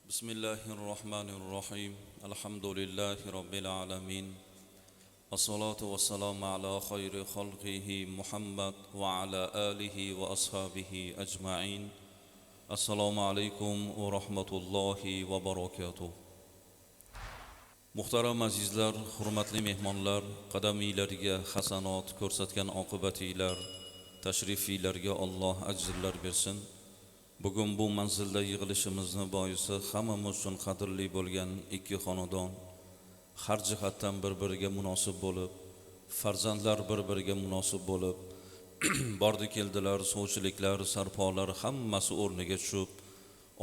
بسم الله الرحمن الرحيم الحمد لله رب العالمين الصلاة والسلام على خير خلقه محمد وعلى آله وأصحابه أجمعين السلام عليكم ورحمة الله وبركاته. Muhtaram azizlar, hurmatli mehmonlar, qadamiylarga hasanot ko'rsatgan oqibatinglar, tashrifinglarga Alloh ajrlar bersin. Bugun bu manzilda yig'ilishimizni boisi hammamiz uchun qadrli bo'lgan ikki xonadon har jihatdan bir-biriga munosib bo'lib, farzandlar bir-biriga munosib bo'lib, bordi keldilar, sovchiliklar, sarpolar hammasi o'rniga tushib,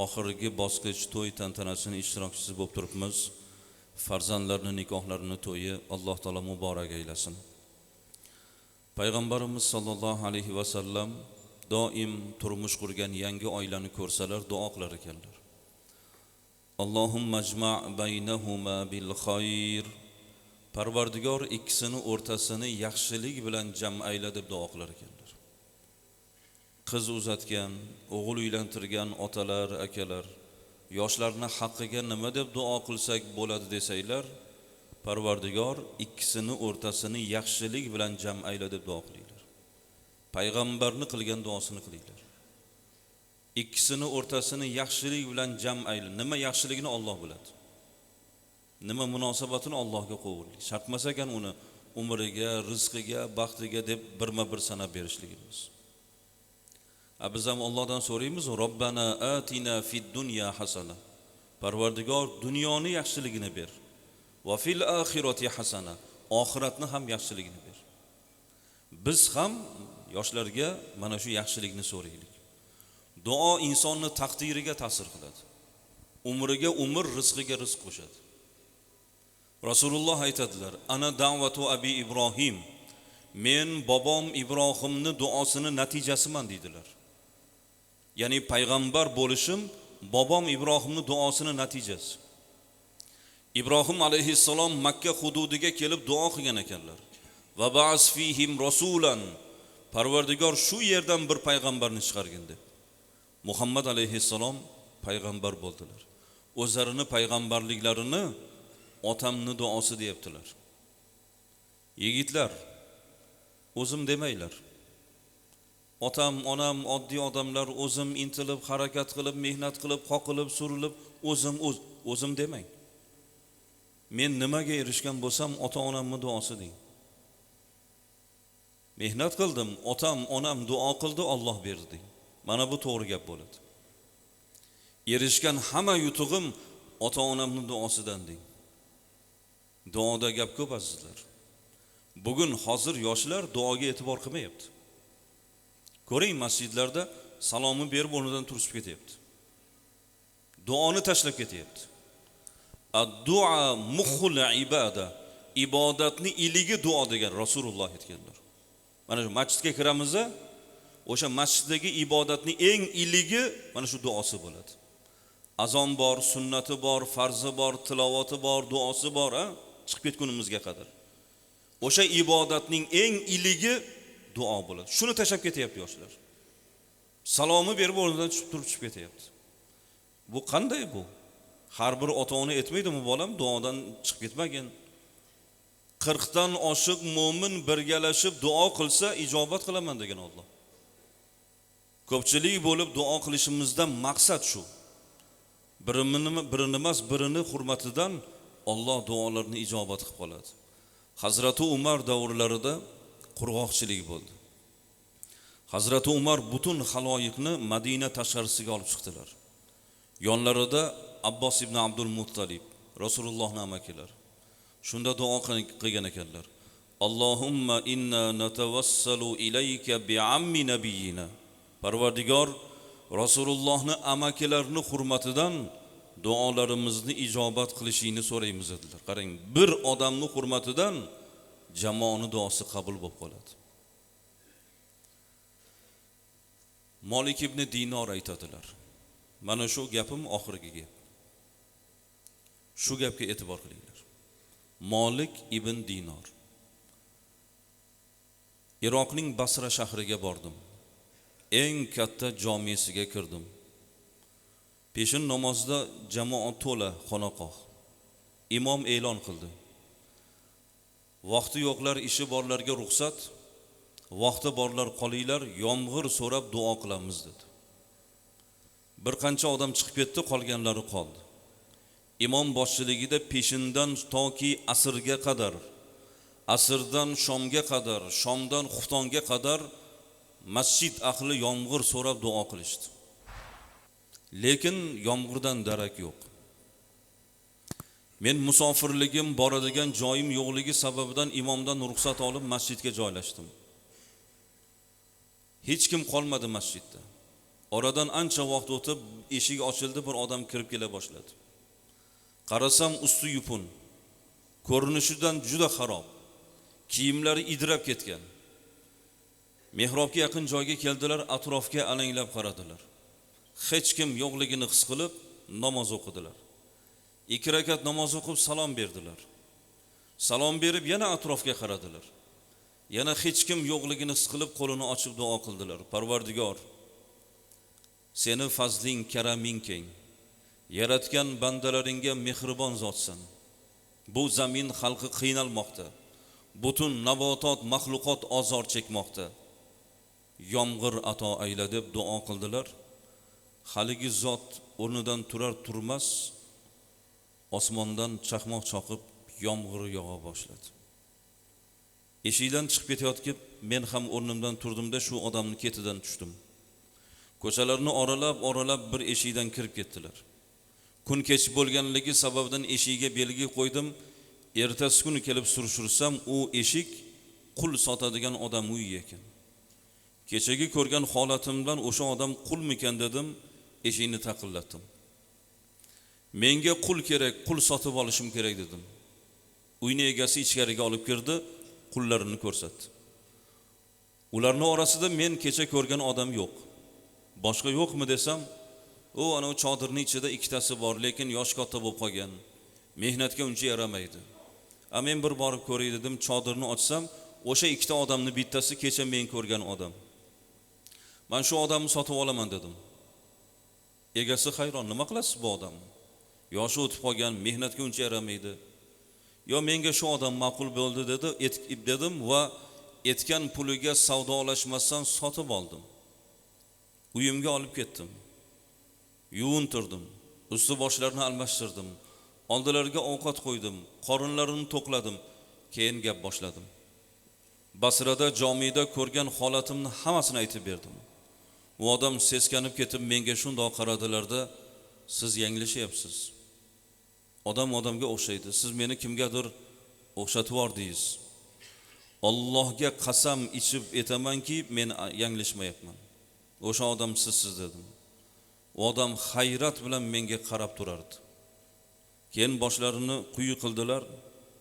oxirgi bosqich to'y tantanasining ishtirokchisi bo'lib turibmiz. Farzandlarning nikohlarini to'yi Alloh taolo muborak aylasin. Payg'ambarimiz sollallohu alayhi va sallam doim turmush qurgan yangi oilani ko'rsalar duo qilar ekanlar. Allohumma ajma' baynahuma bil khayr. Parvardigor ikkisini o'rtasini yaxshilik bilan jam'ayla deb duo qilar ekanlar. Qiz uzatgan, o'g'il uylantirgan otalar, akalar, yoshlarni haqqiga nima deb duo qilsak bo'ladi desanglar, Parvardigor ikkisini o'rtasini yaxshilik bilan jam'ayla deb duo qilinglar. Payg'ambarni qilgan duosini qilinglar. Ikkisini o'rtasini yaxshilik bilan jam'ayla. Nima yaxshiligini Alloh biladi. Nima munosabatini Allohga qo'ying. Shartmas ekan uni umriga, rizqiga, baxtiga deb birma-bir sanab berishligimiz. Biz ham Allohdan so'raymiz, Robbana atina fid dunya hasana. Parvardigor dunyoni yaxshiligini ber. Va fil oxirati hasana. Oxiratni ham yaxshiligini ber. Biz ham yoshlarga mana shu yaxshilikni so'raylik. Duo insonni taqdiriga ta'sir qiladi. Umriga umr, rizqiga rizq qo'shadi. Rasululloh aytadilar: "Ana da'vatu abi Ibrohim." Men bobom Ibrohimni duosini natijasiman deydilar. Ya'ni payg'ambar bo'lishim bobom Ibrohimni duosini natijasi. Ibrohim alayhissalom Makka hududiga kelib duo qilgan ekanlar. Va ba'as fihim rasulan. Parvardigor shu yerdan bir payg'ambarni chiqargan deb. Muhammad alayhissalom payg'ambar bo'ldilar. O'zlarini payg'ambarliklarini otamni duosi deyaptilar. Yigitlar, o'zim demanglar. Otam, onam oddiy odamlar, o'zim intilib, harakat qilib, mehnat qilib, qoqilib, surilib, o'zim demang. Men nimaga erishgan bo'lsam, ota-onamni duosi deng. Mehnat qildim, otam, onam duo qildi, Alloh berdi. Mana bu to'g'ri gap bo'ladi. Erishgan hamma yutug'im ota-onamning duosidan deng. Duoda gap ko'p azizlar. Bugun hozir yoshlar duoga e'tibor qilmayapti. Ko'ring, masjidlarda salomni berib o'rnidan turib ketyapti. Duoni tashlab ketyapti. Ad-du'a mukhul ibada. Ibodatni iligi duo degan Rasululloh aytganlar. Mana shu masjidga kiramiz, o'sha masjiddagi ibodatning eng iligi mana shu duosi bo'ladi. Azon bor, sunnati bor, farzi bor, tilovati bor, duosi bor, chiqib ketgunimizga qadar. O'sha ibodatning eng iligi duo bo'ladi. Shuni tashab ketyapti yoshlar. Salomni berib o'rnidan turib ketyapti. Bu qanday bu? Har bir ota-ona aytmaydimi, bolam duodan chiqib ketmagin. 40 dan oshiq mo'min birgalashib duo qilsa ijobat qilaman degan Alloh. Ko'pchilik bo'lib duo qilishimizdan maqsad shu. Birini emas, birini hurmatidan Alloh duolarni ijobat qilib qoladi. Hazrati Umar davrlarida qurg'oqchilik bo'ldi. Hazrati Umar butun xaloyiqni Madina tashqarisiga olib chiqdilar. Yonlarida Abbos ibn Abdul Muttalib, Rasulullohning amakilari. Shunda duo qilgan ekanlar. Allohumma inna natawassalu ilayka bi'ammi nabiyina. Parvardigor, Rasulullohning amakilarini hurmatidan duolarimizni ijobat qilishingni so'raymiz dedilar. Qarang, bir odamning hurmatidan jamoaning duosi qabul bo'lib qoladi. Malik ibn Dinor aytadilar. Mana shu gapim oxirgi gap. Shu gapga e'tibor qilinglar. Malik ibn Dinor. Iroqning Basra shahriga bordim. Eng katta jomisiga kirdim. Peshin namozida jamoat to'la xonaqoh. Imom e'lon qildi. Vaqti yo'qlar, ishi borlarga ruxsat, vaqti borlar qolinglar, yomg'ir so'rab duo qilamiz dedi. Bir qancha odam chiqib ketdi, qolganlari qoldi. Imom boshchiligida peshindan toki asrga qadar, asrdan shomga qadar, shomdan xuftonga qadar masjid ahli yomg'ir so'rab duo qilishdi. Lekin yomg'irdan darak yo'q. Men musofirligim, boradigan joyim yo'qligi sababidan imomdan ruxsat olib masjidga joylashdim. Hech kim qolmadi masjidda. Oradan ancha vaqt o'tib eshik ochildi, bir odam kirib kela boshladi. Qarasam usti yupun, ko'rinishidan juda xarob, kiyimlari idrab ketgan. Mehrobga yaqin joyga keldilar, atrofga alanglab qaradilar. Hech kim yo'qligini his qilib namoz o'qidilar. 2 rakat namoz o'qib salom berdilar. Salom berib yana atrofga qaradilar. Yana hech kim yo'qligini his qilib qo'lini ochib duo qildilar. Parvardigor, seni fazling, karaming keng. Yaratgan bandalaringga mehribon zotsan. Bu zamin xalqi qiynalmoqda. Butun nabotot, maxluqot azor chekmoqda. Yomg'ir ato ayla deb duo qildilar. Haligi zot o'rnidan turar turmas osmondan chaqmoq chaqib yomg'ir yog'a boshladi. Eshikdan chiqib ketayotib, men ham o'rnimdan turdimda shu odamning ketidan tushdim. Ko'chalarni oralab bir eshikdan kirib ketdilar. Kun kech bo'lganligi sababidan eshigiga belgi qo'ydim. Ertasi kuni kelib surishursam, u eshik qul sotadigan odam uyi ekan. Kechagi ko'rgan holatimdan o'sha odam qulmikan dedim, eshikni taqillatdim. Menga qul kerak, qul sotib olishim kerak dedim. Uyning egasi ichkariga olib kirdi, qullarini ko'rsatdi. Ularning orasida men kecha ko'rgan odam yo'q. Boshqa yo'qmi desam, u ana chodirning ichida ikkitasi bor, lekin yosh katta bo'lib qolgan. Mehnatga uncha yaramaydi. Men bir borib ko'ray dedim, chodirni ochsam, o'sha ikkita odamning bittasi kecha men ko'rgan odam. Men shu odamni sotib olaman dedim. Egasi hayron, nima qilasiz bu odam? Yoshi o'tib qolgan, mehnatga uncha yaramaydi. Yo menga shu odam ma'qul bo'ldi dedi, dedim va etgan puliga savdolashmasdan sotib oldim. Uyimga olib ketdim. Yuvintirdim, usti boshlarini almashtirdim. Oldilariga ovqat qo'ydim, qorinlarini to'qladim. Keyin gap boshladim. Basrada jomida ko'rgan holatimni hammasini aytib berdim. U odam seskanib ketib menga shundoq qaradilarda, siz yanglishyapsiz. Odam odamga o'xshaydi. Siz meni kimgadir o'xshatib yordingiz. Allohga qasam ichib aytamanki, men yanglishmayapman. O'sha odam siz dedim. U odam hayrat bilan menga qarab turardi. Keyin boshlarini quyi qildilar,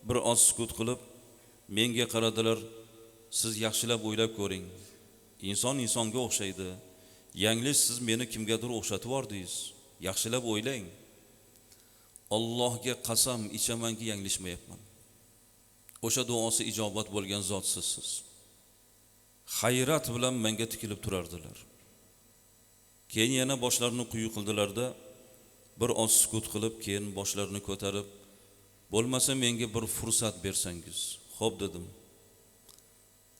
bir oz sukut qilib menga qaradilar. Siz yaxshilab o'ylab ko'ring. Inson insonga o'xshaydi. Yanglish siz meni kimgadir o'xshatib yordingiz. Yaxshilab o'ylang. Allohga qasam ichamanki yanglishmayapman. O'sha duosi ijobat bo'lgan zot sizsiz. Hayrat bilan menga tikilib turardilar. Keyin yana boshlarini quyi qildilarda, bir oz sukut qilib, keyin boshlarini ko'tarib, bo'lmasa menga bir fursat bersangiz. Xo'p dedim.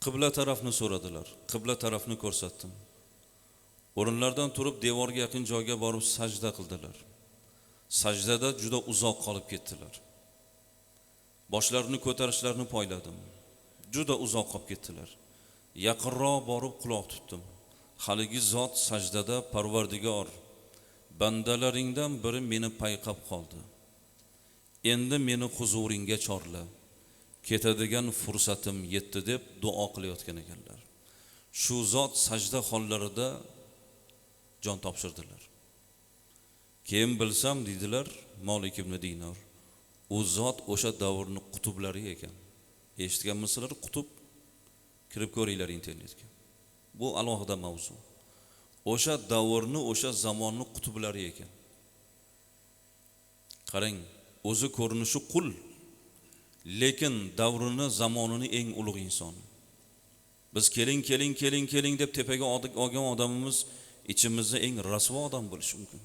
Qibla tarafni so'radilar. Qibla tarafni ko'rsatdim. O'rinlardan turib devorga yaqin joyga borib sajda qildilar. Sajdada juda uzoq qolib ketdilar. Boshlarini ko'tarishlarini poyladim. Juda uzoq qolib ketdilar. Yaqinroq borib quloq tutdim. Haligi zot sajdada, Parvardigor, bandalaringdan biri meni payqab qoldi. Endi meni huzuringga chorla. Ketadigan fursatim yetdi deb duo qilayotgan ekanlar. Shu zot sajda hollarida jon topshirdilar. Keyin bilsam dedilar, Malik ibn Dinor, u zot o'sha davrning qutublari ekan. Eshitganmisizlar, qutub? Kirib ko'ringlar internetga. Bu alohida mavzu. O'sha davrni, o'sha zamonning qutublari ekan. Qarang, o'zi ko'rinishi qul, lekin davrini, zamonini eng ulug' inson. Biz keling deb tepaga olgan odamimiz ichimizda eng rasvo odam bo'lishi mumkin.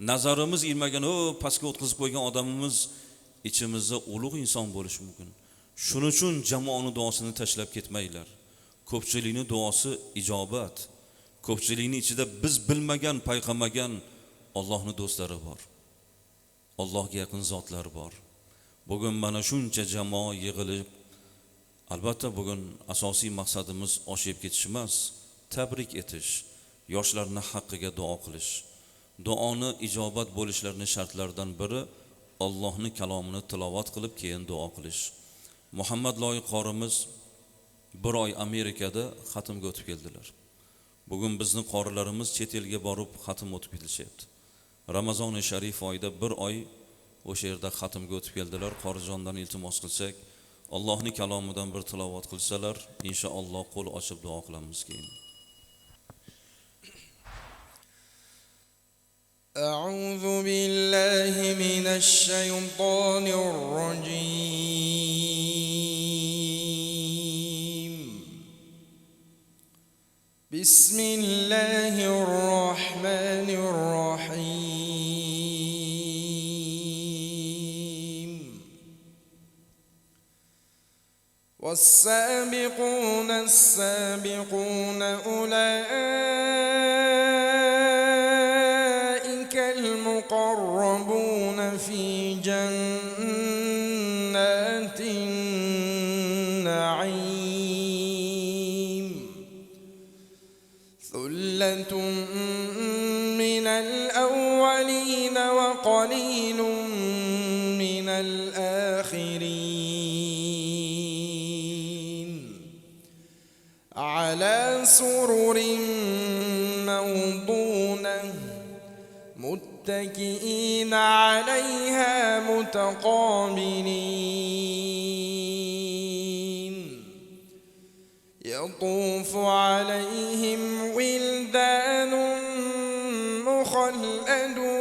Nazarimiz ilmagan, pastga o'tkazib qo'ygan odamimiz ichimizda ulug' inson bo'lishi mumkin. Shuning uchun jamoani duosini tashlab ketmanglar. Ko'pchilikning duosi ijobat. Ko'pchilikning ichida biz bilmagan, payqamagan Allohning do'stlari bor. Allohga yaqin zotlar bor. Bugun mana shuncha jamoa yig'ilib, albatta bugun asosiy maqsadimiz oshib ketish emas, tabrik etish, yoshlarning haqqiga duo qilish. Duoni ijobat bo'lishlarining shartlaridan biri Allohning kalomini tilovat qilib keyin duo qilish. Muhammad Loyiq qorimiz bir oy Amerikada xatmga o'tib keldilar. Bugun bizning qorilarimiz chet elga borib xatm o'tib ketishyapti. Ramazon-i Sharif oyida bir oy o'sha yerda xatmga o'tib keldilar. Qorijondan iltimos qilsak, Allohning kalomidan bir tilovat qilsalar, inshaalloh qo'l ochib duo qilamiz keyin. أعوذ بالله من الشيطان الرجيم. بسم الله الرحمن الرحيم. والسابقون السابقون أولئك المقربون في جنات النعيم. ثلة من الأولين وقليل من الآخرين. على سرر موضونة متكئين عليها متقابلين. يطوف عليهم ولدان مخلدون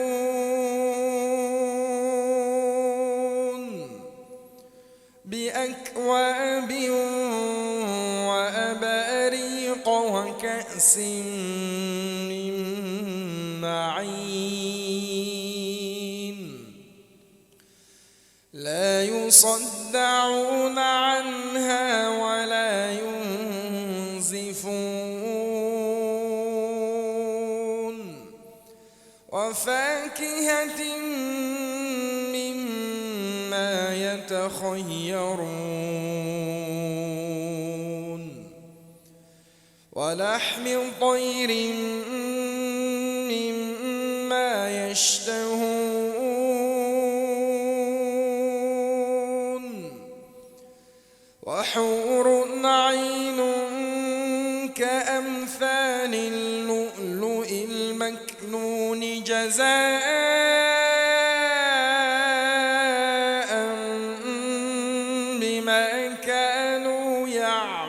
بأكواب وأباريق وكأس من معين. لا يصدعون عنها ولا ينزفون. وفاكهة مما يتخيرون. ولحم طير مما يشتهون. وحور عين كأمثال اللؤلؤ المكنون جزاء بما كانوا يعملون.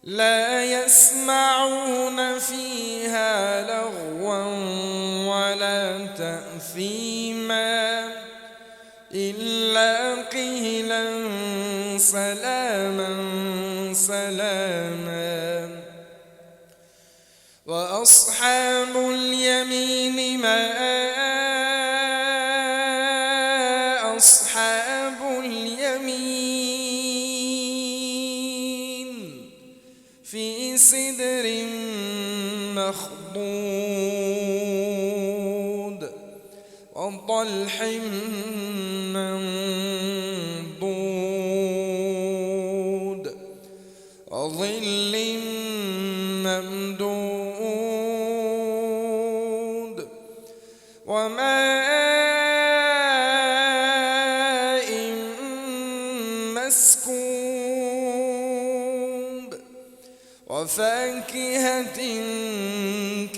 لا يسمعون فيها لغوا ولا تأثيما إلا قيلا سلاما سلاما. وأصحاب اليمين ما أصحاب اليمين. في سدر مخضود وطلح منضود وظل ممدود وماء مسكوب. وفاكهة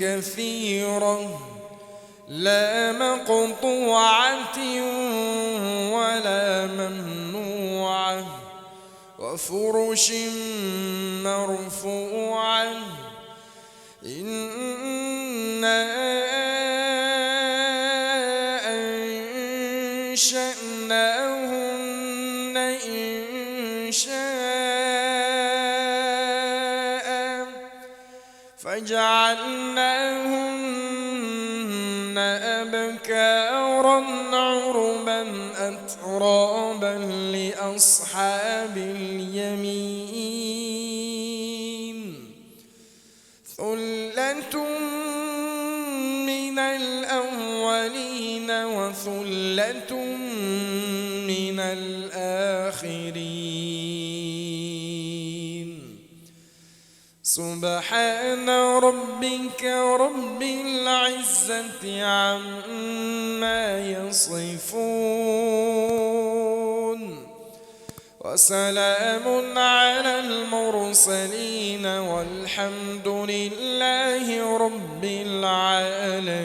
كثيرة لا مقطوعة ولا ممنوعة. وفرش مرفوعة. إنا أنشأناهن إنشاء فجعلناهن أبكارا عربا أترابا لأصحاب اليمين ثلة من الأولين وثلة من الآخرين سبحان ربك رب العزة عما يصفون وسلام على المرسلين والحمد لله رب العالمين.